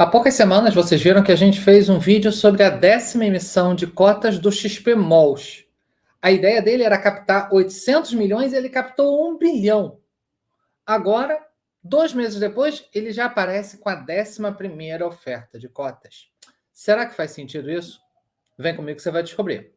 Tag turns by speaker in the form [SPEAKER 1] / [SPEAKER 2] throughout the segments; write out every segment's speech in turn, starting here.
[SPEAKER 1] Há poucas semanas vocês viram que a gente fez um vídeo sobre a 10ª emissão de cotas do XP-MOLs. A ideia dele era captar 800 milhões e ele captou 1 bilhão. Agora, 2 meses depois, ele já aparece com a 11ª oferta de cotas. Será que faz sentido isso? Vem comigo que você vai descobrir.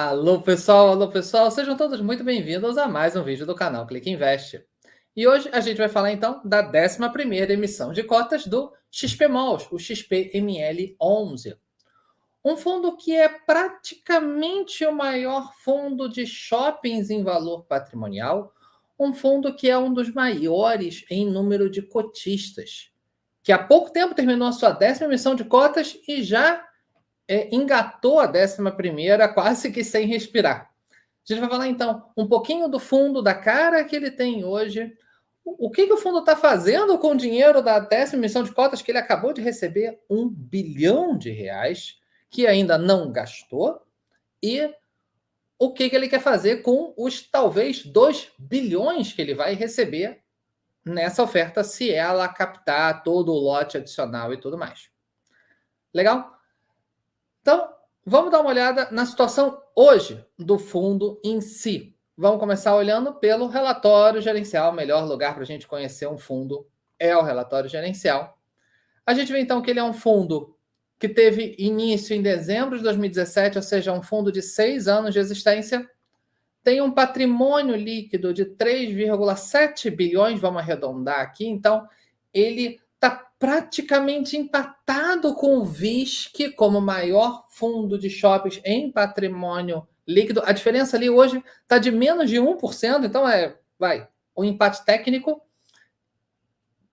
[SPEAKER 1] Alô pessoal, sejam todos muito bem-vindos a mais um vídeo do canal Clique Invest. E hoje a gente vai falar então da 11ª emissão de cotas do XP-MOLs, o XP-ML11. Um fundo que é praticamente o maior fundo de shoppings em valor patrimonial, um fundo que é um dos maiores em número de cotistas, que há pouco tempo terminou a sua 10ª emissão de cotas e já engatou a 11ª quase que sem respirar. A gente vai falar então um pouquinho do fundo, da cara que ele tem hoje, o que o fundo está fazendo com o dinheiro da 10ª emissão de cotas que ele acabou de receber, 1 bilhão de reais, que ainda não gastou, e o que ele quer fazer com os talvez 2 bilhões que ele vai receber nessa oferta, se ela captar todo o lote adicional e tudo mais. Legal? Então, vamos dar uma olhada na situação hoje do fundo em si. Vamos começar olhando pelo relatório gerencial. O melhor lugar para a gente conhecer um fundo é o relatório gerencial. A gente vê então que ele é um fundo que teve início em dezembro de 2017, ou seja, um fundo de 6 anos de existência. Tem um patrimônio líquido de 3,7 bilhões, vamos arredondar aqui. Então, ele está praticamente empatado com o VISC como maior fundo de shoppings em patrimônio líquido. A diferença ali hoje está de menos de 1%, então um empate técnico.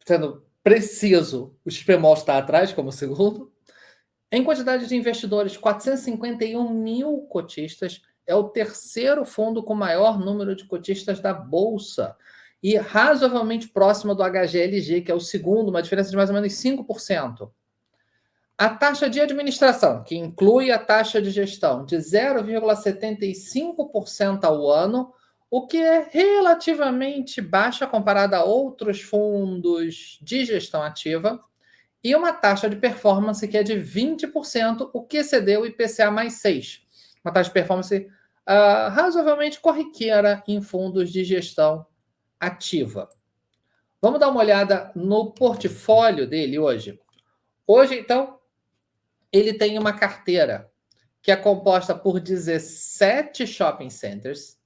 [SPEAKER 1] Sendo preciso, o XP-MOL está atrás como segundo. Em quantidade de investidores, 451 mil cotistas. É o terceiro fundo com maior número de cotistas da Bolsa. E razoavelmente próximo do HGLG, que é o segundo, uma diferença de mais ou menos 5%. A taxa de administração, que inclui a taxa de gestão, de 0,75% ao ano, o que é relativamente baixa comparada a outros fundos de gestão ativa, e uma taxa de performance que é de 20%, o que excedeu o IPCA mais 6%. Uma taxa de performance razoavelmente corriqueira em fundos de gestão ativa. Vamos dar uma olhada no portfólio dele hoje. Hoje, então, ele tem uma carteira que é composta por 17 shopping centers,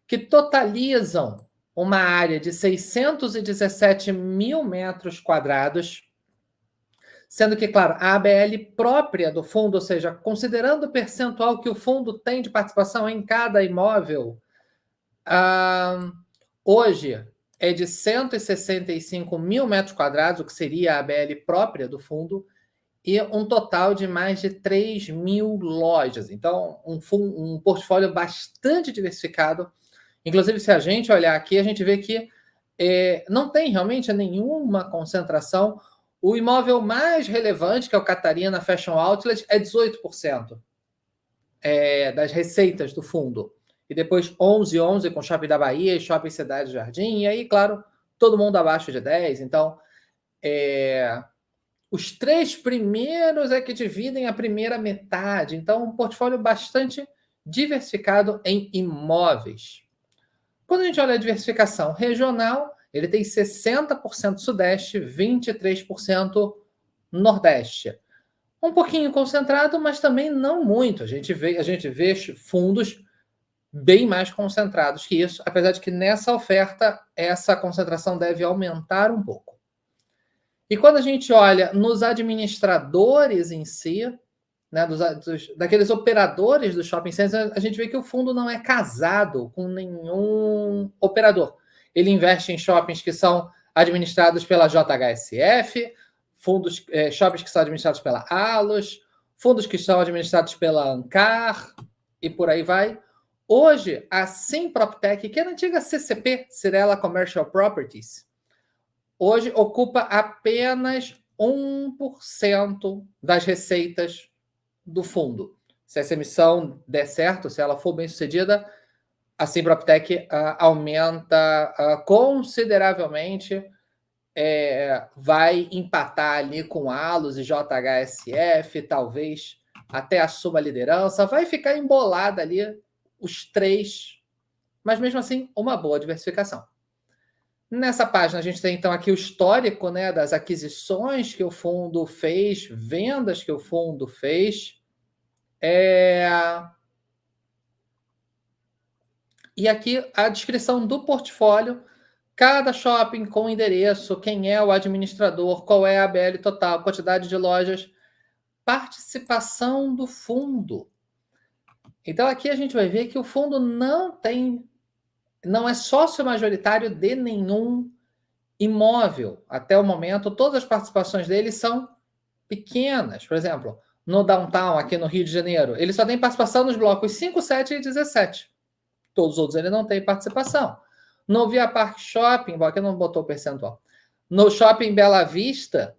[SPEAKER 1] que totalizam uma área de 617 mil metros quadrados, sendo que, claro, a ABL própria do fundo, ou seja, considerando o percentual que o fundo tem de participação em cada imóvel, hoje é de 165 mil metros quadrados, o que seria a ABL própria do fundo, e um total de mais de 3 mil lojas. Então, um portfólio bastante diversificado. Inclusive, se a gente olhar aqui, a gente vê que não tem realmente nenhuma concentração. O imóvel mais relevante, que é o Catarina Fashion Outlet, é 18% das receitas do fundo. E depois 11 com Shopping da Bahia e Shopping Cidade Jardim. E aí, claro, todo mundo abaixo de 10. Então, os 3 primeiros é que dividem a primeira metade. Então, um portfólio bastante diversificado em imóveis. Quando a gente olha a diversificação regional, ele tem 60% Sudeste, 23% Nordeste. Um pouquinho concentrado, mas também não muito. A gente vê fundos bem mais concentrados que isso, apesar de que nessa oferta essa concentração deve aumentar um pouco. E quando a gente olha nos administradores em si, né, daqueles operadores do shopping center, a gente vê que o fundo não é casado com nenhum operador. Ele investe em shoppings que são administrados pela JHSF, shoppings que são administrados pela Allos, fundos que são administrados pela Ancar, e por aí vai. Hoje, a Simproptec, que é a antiga CCP, Cirela Commercial Properties, hoje ocupa apenas 1% das receitas do fundo, Se essa emissão der certo, se ela for bem sucedida, a Cimproptec aumenta consideravelmente, vai empatar ali com Allos e JHSF, talvez até assuma a liderança, vai ficar embolada ali os três, mas mesmo assim uma boa diversificação. Nessa página a gente tem então aqui o histórico, né, das aquisições que o fundo fez, vendas que o fundo fez. E aqui a descrição do portfólio, cada shopping com endereço, quem é o administrador, qual é a ABL total, quantidade de lojas, participação do fundo. Então aqui a gente vai ver que o fundo não é sócio majoritário de nenhum imóvel. Até o momento, todas as participações dele são pequenas. Por exemplo, no Downtown, aqui no Rio de Janeiro, ele só tem participação nos blocos 5, 7 e 17. Todos os outros ele não tem participação. No Via Park Shopping, aqui não botou o percentual. No Shopping Bela Vista,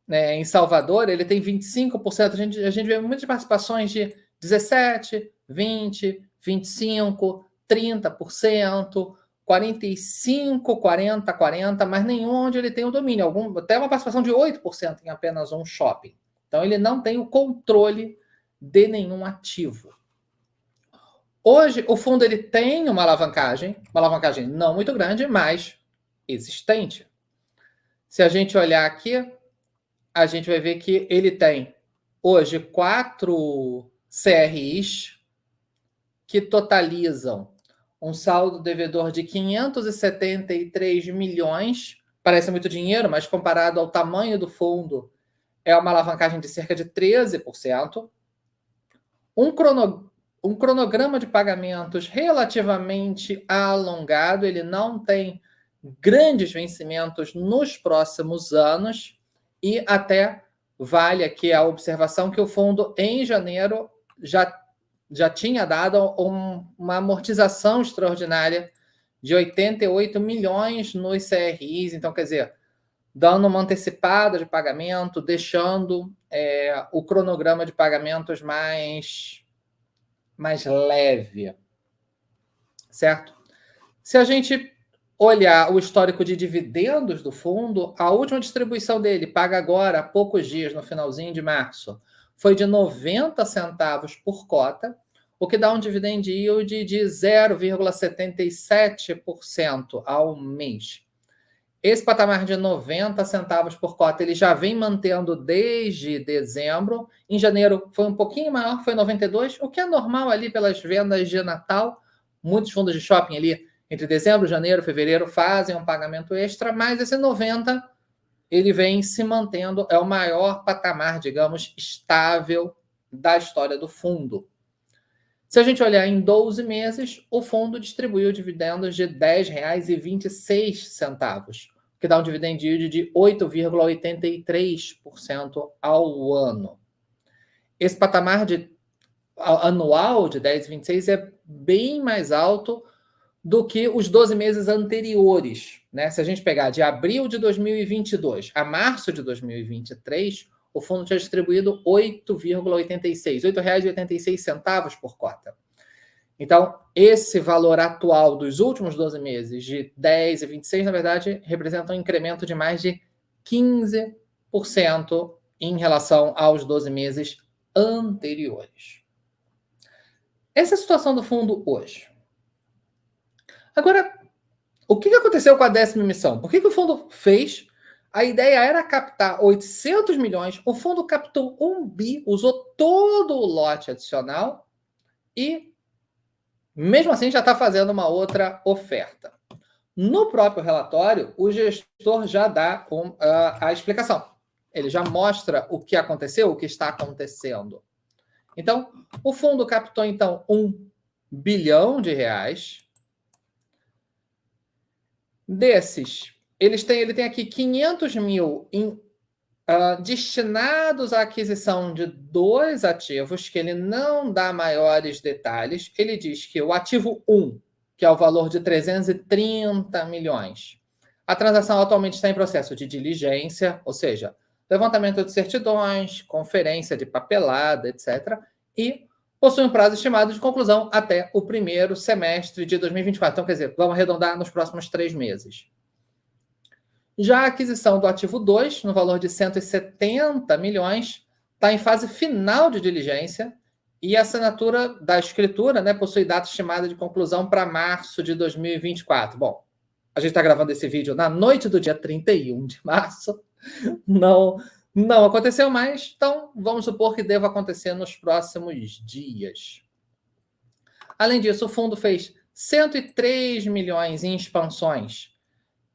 [SPEAKER 1] né, em Salvador, ele tem 25%. A gente vê muitas participações de 17%, 20%, 25%, 30%, 45%, 40%, 40%, mas nenhum onde ele tem o domínio. Até uma participação de 8% em apenas um shopping. Então, ele não tem o controle de nenhum ativo. Hoje, o fundo ele tem uma alavancagem não muito grande, mas existente. Se a gente olhar aqui, a gente vai ver que ele tem hoje 4 CRIs que totalizam um saldo devedor de 573 milhões. Parece muito dinheiro, mas comparado ao tamanho do fundo, é uma alavancagem de cerca de 13%. Um cronograma de pagamentos relativamente alongado, ele não tem grandes vencimentos nos próximos anos, e até vale aqui a observação que o fundo, em janeiro, já tinha dado uma amortização extraordinária de 88 milhões nos CRIs, então, quer dizer, dando uma antecipada de pagamento, deixando o cronograma de pagamentos mais leve, certo? Se a gente olhar o histórico de dividendos do fundo, a última distribuição dele, paga agora, há poucos dias, no finalzinho de março, foi de 90 centavos por cota, o que dá um dividend yield de 0,77% ao mês. Esse patamar de 90 centavos por cota, ele já vem mantendo desde dezembro. Em janeiro foi um pouquinho maior, foi 92, o que é normal ali pelas vendas de Natal. Muitos fundos de shopping ali, entre dezembro, janeiro, fevereiro, fazem um pagamento extra, mas esse 90, ele vem se mantendo, é o maior patamar, digamos, estável da história do fundo. Se a gente olhar em 12 meses, o fundo distribuiu dividendos de R$ 10,26, que dá um dividend yield de 8,83% ao ano. Esse patamar anual de 10,26 é bem mais alto do que os 12 meses anteriores, né? Se a gente pegar de abril de 2022 a março de 2023, o fundo tinha distribuído R$ 8,86 por cota. Então, esse valor atual dos últimos 12 meses, de 10,26, na verdade, representa um incremento de mais de 15% em relação aos 12 meses anteriores. Essa é a situação do fundo hoje. Agora, o que aconteceu com a 10ª emissão? Por que o fundo fez? A ideia era captar 800 milhões, o fundo captou 1 bi, usou todo o lote adicional e, mesmo assim, já está fazendo uma outra oferta. No próprio relatório, o gestor já dá a explicação. Ele já mostra o que aconteceu, o que está acontecendo. Então, o fundo captou, então, R$1 bilhão. Desses, ele tem aqui 500 mil destinados à aquisição de 2 ativos, que ele não dá maiores detalhes. Ele diz que o ativo 1, que é o valor de 330 milhões, a transação atualmente está em processo de diligência, ou seja, levantamento de certidões, conferência de papelada, etc. E possui um prazo estimado de conclusão até o primeiro semestre de 2024. Então, quer dizer, vamos arredondar nos próximos 3 meses. Já a aquisição do ativo 2, no valor de 170 milhões, está em fase final de diligência e a assinatura da escritura, né, possui data estimada de conclusão para março de 2024. Bom, a gente está gravando esse vídeo na noite do dia 31 de março. Não aconteceu mais, então vamos supor que deva acontecer nos próximos dias. Além disso, o fundo fez 103 milhões em expansões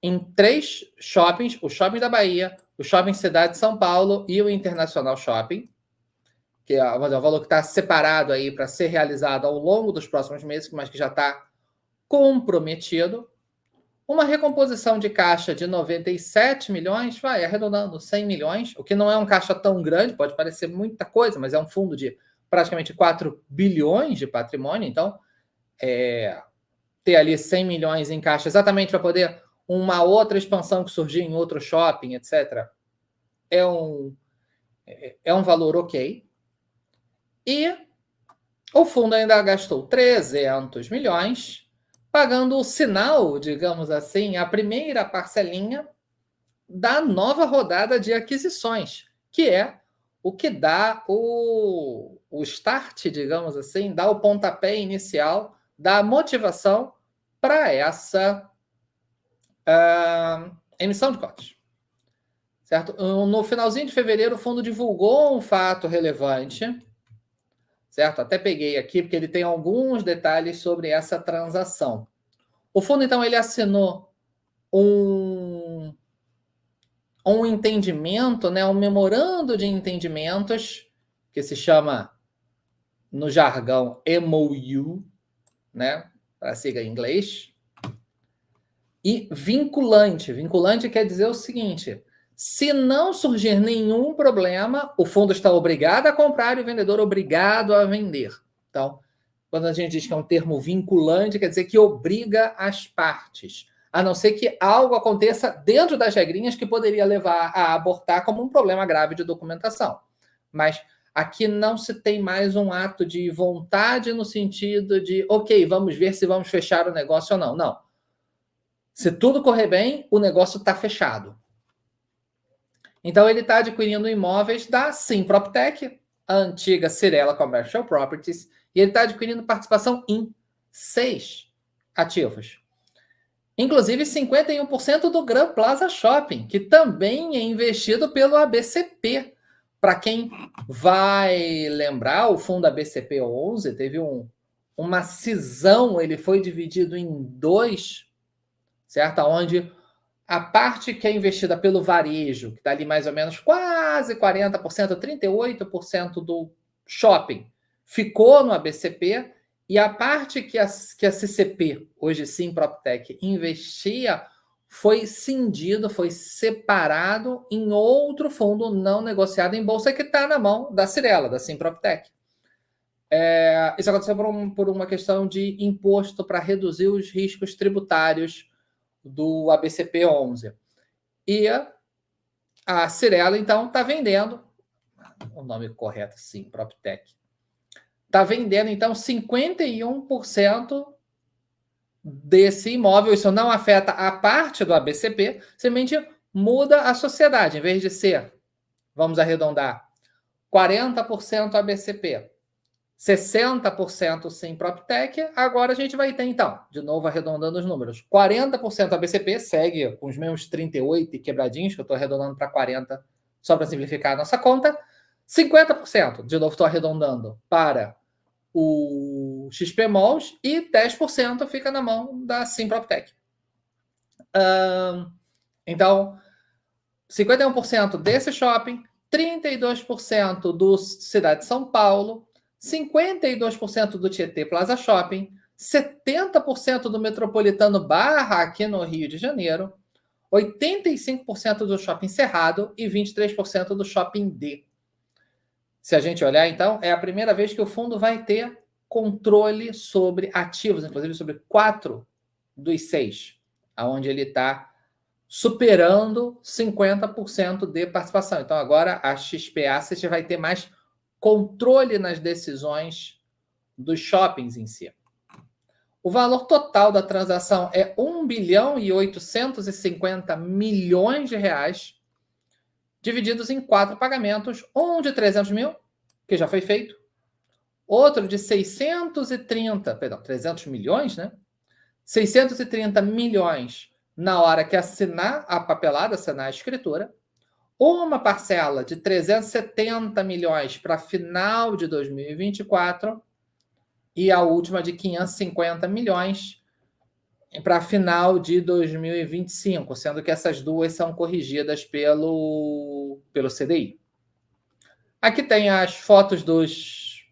[SPEAKER 1] em 3 shoppings, o Shopping da Bahia, o Shopping Cidade de São Paulo e o Internacional Shopping, que é um valor que está separado aí para ser realizado ao longo dos próximos meses, mas que já está comprometido. Uma recomposição de caixa de 97 milhões, vai arredondando 100 milhões, o que não é um caixa tão grande, pode parecer muita coisa, mas é um fundo de praticamente 4 bilhões de patrimônio, então ter ali 100 milhões em caixa exatamente para poder uma outra expansão que surgir em outro shopping, etc., é um valor ok. E o fundo ainda gastou 300 milhões, pagando o sinal, digamos assim, a primeira parcelinha da nova rodada de aquisições, que é o que dá o start, digamos assim, dá o pontapé inicial, dá a motivação para essa emissão de cotas. Certo? No finalzinho de fevereiro, o fundo divulgou um fato relevante, certo? Até peguei aqui, porque ele tem alguns detalhes sobre essa transação. O fundo, então, ele assinou um entendimento, né, um memorando de entendimentos, que se chama, no jargão, MOU, né, para sigla em inglês, e vinculante. Vinculante quer dizer o seguinte: se não surgir nenhum problema, o fundo está obrigado a comprar e o vendedor obrigado a vender. Então, quando a gente diz que é um termo vinculante, quer dizer que obriga as partes, a não ser que algo aconteça dentro das regrinhas que poderia levar a abortar como um problema grave de documentação. Mas aqui não se tem mais um ato de vontade no sentido de, ok, vamos ver se vamos fechar o negócio ou não. Não. Se tudo correr bem, o negócio está fechado. Então, ele está adquirindo imóveis da Simproptec, a antiga Cirela Commercial Properties, e ele está adquirindo participação em 6 ativos. Inclusive 51% do Gran Plaza Shopping, que também é investido pelo ABCP. Para quem vai lembrar, o fundo ABCP 11 teve uma cisão, ele foi dividido em 2, certo? Onde a parte que é investida pelo varejo, que está ali mais ou menos quase 40%, 38% do shopping, ficou no ABCP, e a parte que a CCP, hoje Simproptec, investia, foi cindido, foi separado em outro fundo não negociado em bolsa que está na mão da Cirela, da Simproptec. Isso aconteceu por uma questão de imposto para reduzir os riscos tributários do ABCP 11. E a Cirela, então, está vendendo, o nome correto, sim, PropTech, está vendendo, então, 51% desse imóvel. Isso não afeta a parte do ABCP, simplesmente muda a sociedade. Em vez de ser, vamos arredondar, 40% ABCP, 60% Simproptec, agora a gente vai ter, então, de novo arredondando os números, 40% ABCP, segue com os mesmos 38 e quebradinhos, que eu estou arredondando para 40, só para simplificar a nossa conta, 50%, de novo estou arredondando, para o XP Malls, e 10% fica na mão da Simproptec. Então, 51% desse shopping, 32% do Cidade de São Paulo, 52% do Tietê Plaza Shopping, 70% do Metropolitano Barra aqui no Rio de Janeiro, 85% do Shopping Cerrado e 23% do Shopping D. Se a gente olhar, então, é a primeira vez que o fundo vai ter controle sobre ativos, inclusive sobre 4 dos 6, onde ele está superando 50% de participação. Então, agora a XP Asset vai ter mais controle nas decisões dos shoppings em si. O valor total da transação é 1 bilhão e 850 milhões de reais, divididos em 4 pagamentos, um de 300 mil, que já foi feito, outro de 300 milhões, né? 630 milhões na hora que assinar a papelada, assinar a escritura, uma parcela de 370 milhões para final de 2024 e a última de 550 milhões para final de 2025, sendo que essas duas são corrigidas pelo CDI. Aqui tem as fotos dos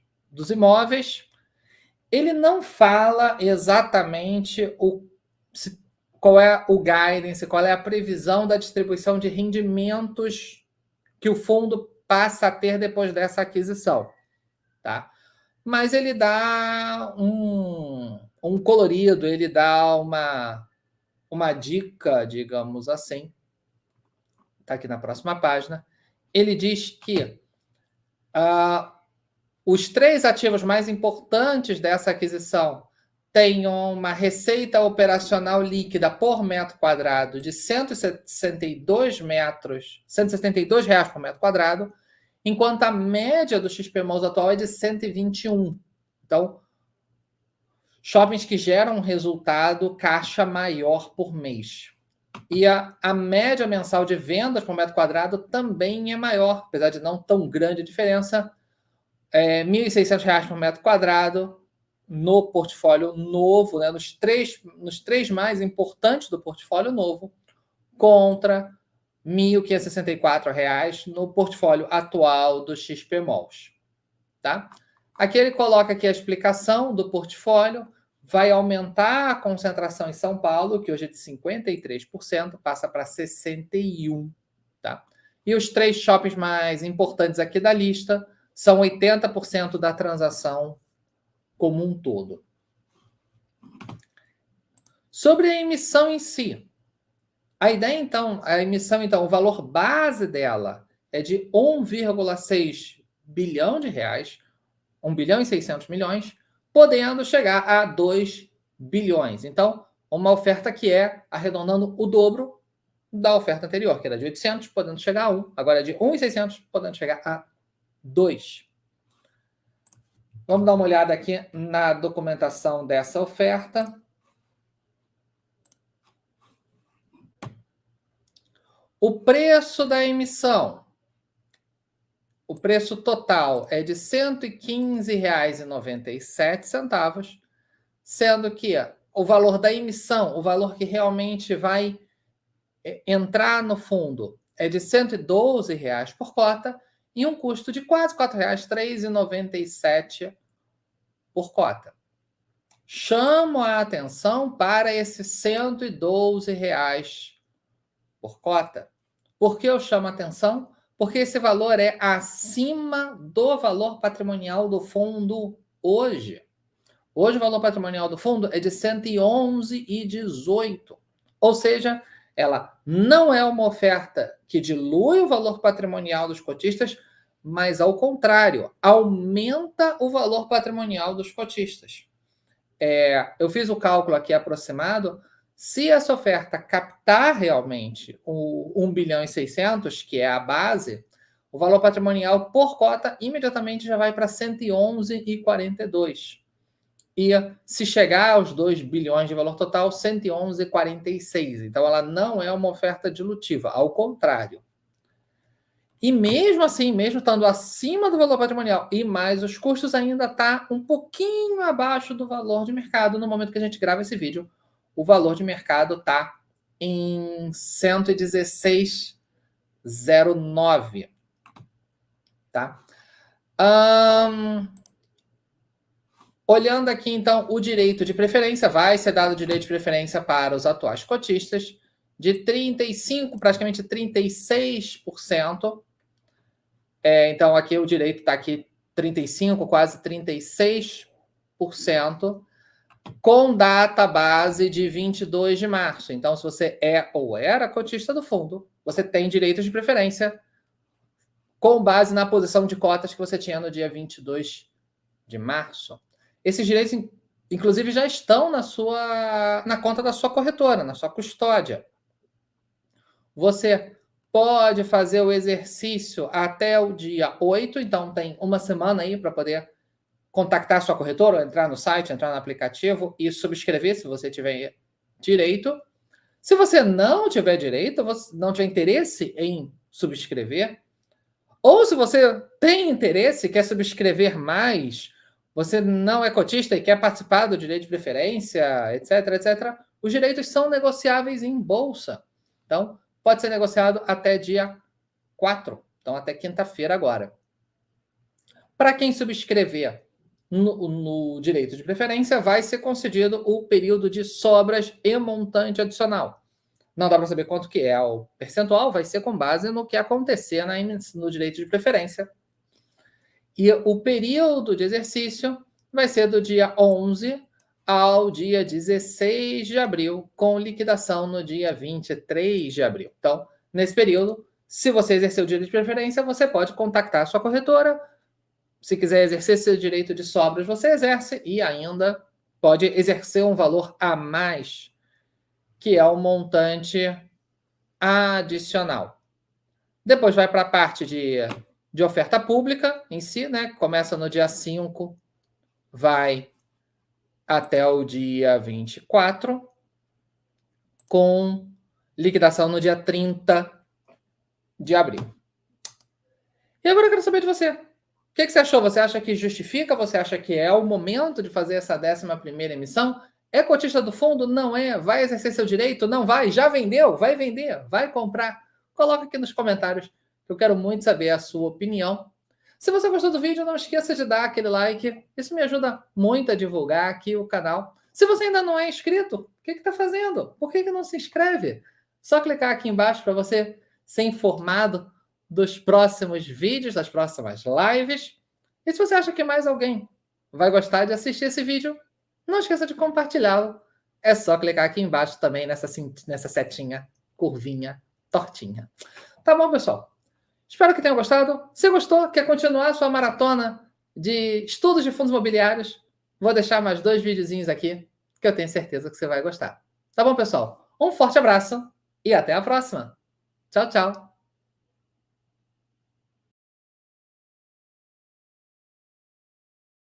[SPEAKER 1] imóveis. Ele não fala exatamente qual é o guidance, qual é a previsão da distribuição de rendimentos que o fundo passa a ter depois dessa aquisição, tá? Mas ele dá um colorido, ele dá uma dica, digamos assim. Está aqui na próxima página. Ele diz que os 3 ativos mais importantes dessa aquisição têm uma receita operacional líquida por metro quadrado de R$ 162 reais por metro quadrado, enquanto a média do XP Malls atual é de 121. Então, shoppings que geram um resultado caixa maior por mês. E a média mensal de vendas por metro quadrado também é maior, apesar de não tão grande a diferença. R$ 1.600 por metro quadrado no portfólio novo, né, nos três mais importantes do portfólio novo, contra R$ 1.564 no portfólio atual do XP Malls. Tá? Aqui ele coloca aqui a explicação do portfólio, vai aumentar a concentração em São Paulo, que hoje é de 53%, passa para 61%. Tá? E os 3 shoppings mais importantes aqui da lista são 80% da transação como um todo. Sobre a emissão em si. A ideia, então, a emissão, então, o valor base dela é de 1,6 bilhão de reais, 1 bilhão e 600 milhões, podendo chegar a 2 bilhões. Então, uma oferta que é, arredondando, o dobro da oferta anterior, que era de 800, podendo chegar a 1. Agora é de 1,600, podendo chegar a 2. Vamos dar uma olhada aqui na documentação dessa oferta. O preço da emissão, o preço total é de R$ 115,97, sendo que o valor da emissão, o valor que realmente vai entrar no fundo, é de R$ 112 por cota e um custo de quase R$ 4,00, R$ 3,97 por cota. Chamo a atenção para esses R$ 112 por cota. Por que eu chamo a atenção? Porque esse valor é acima do valor patrimonial do fundo hoje. Hoje o valor patrimonial do fundo é de 111,18. Ou seja, ela não é uma oferta que dilui o valor patrimonial dos cotistas, mas, ao contrário, aumenta o valor patrimonial dos cotistas. Eu fiz o cálculo aqui aproximado. Se essa oferta captar realmente o 1 bilhão e 600, que é a base, o valor patrimonial por cota imediatamente já vai para 111,42. E se chegar aos 2 bilhões de valor total, 111,46. Então, ela não é uma oferta dilutiva, ao contrário. E mesmo assim, mesmo estando acima do valor patrimonial e mais os custos, ainda está um pouquinho abaixo do valor de mercado no momento que a gente grava esse vídeo. O valor de mercado está em 116,09. Tá? Olhando aqui, então, o direito de preferência, vai ser dado direito de preferência para os atuais cotistas, de 35%, praticamente 36%. Então, aqui o direito está aqui 35%, quase 36%, com data base de 22 de março. Então, se você é ou era cotista do fundo, você tem direitos de preferência com base na posição de cotas que você tinha no dia 22 de março. Esses direitos, inclusive, já estão na conta da sua corretora, na sua custódia. Você pode fazer o exercício até o dia 8, então tem uma semana aí para poder contactar a sua corretora, ou entrar no site, entrar no aplicativo e subscrever, se você tiver direito. Se você não tiver direito, você não tiver interesse em subscrever, ou se você tem interesse e quer subscrever mais, você não é cotista e quer participar do direito de preferência, etc, etc, os direitos são negociáveis em bolsa. Então, pode ser negociado até dia 4, então até quinta-feira agora. Para quem subscrever no direito de preferência, vai ser concedido o período de sobras e montante adicional. Não dá para saber quanto que é o percentual, vai ser com base no que acontecer no direito de preferência. E o período de exercício vai ser do dia 11 ao dia 16 de abril, com liquidação no dia 23 de abril. Então, nesse período, se você exercer o direito de preferência, você pode contactar a sua corretora. Se quiser exercer seu direito de sobras, você exerce e ainda pode exercer um valor a mais, que é o montante adicional. Depois vai para a parte de oferta pública em si, né? Começa no dia 5, vai até o dia 24, com liquidação no dia 30 de abril. E agora eu quero saber de você. O que você achou? Você acha que justifica? Você acha que é o momento de fazer essa 11ª emissão? É cotista do fundo? Não é. Vai exercer seu direito? Não vai. Já vendeu? Vai vender? Vai comprar? Coloca aqui nos comentários, que eu quero muito saber a sua opinião. Se você gostou do vídeo, não esqueça de dar aquele like. Isso me ajuda muito a divulgar aqui o canal. Se você ainda não é inscrito, o que está fazendo? Por que não se inscreve? Só clicar aqui embaixo para você ser informado dos próximos vídeos, das próximas lives. E se você acha que mais alguém vai gostar de assistir esse vídeo, não esqueça de compartilhá-lo. É só clicar aqui embaixo também nessa setinha, curvinha, tortinha. Tá bom, pessoal? Espero que tenham gostado. Se gostou, quer continuar a sua maratona de estudos de fundos imobiliários, vou deixar mais 2 videozinhos aqui, que eu tenho certeza que você vai gostar. Tá bom, pessoal? Um forte abraço e até a próxima. Tchau, tchau.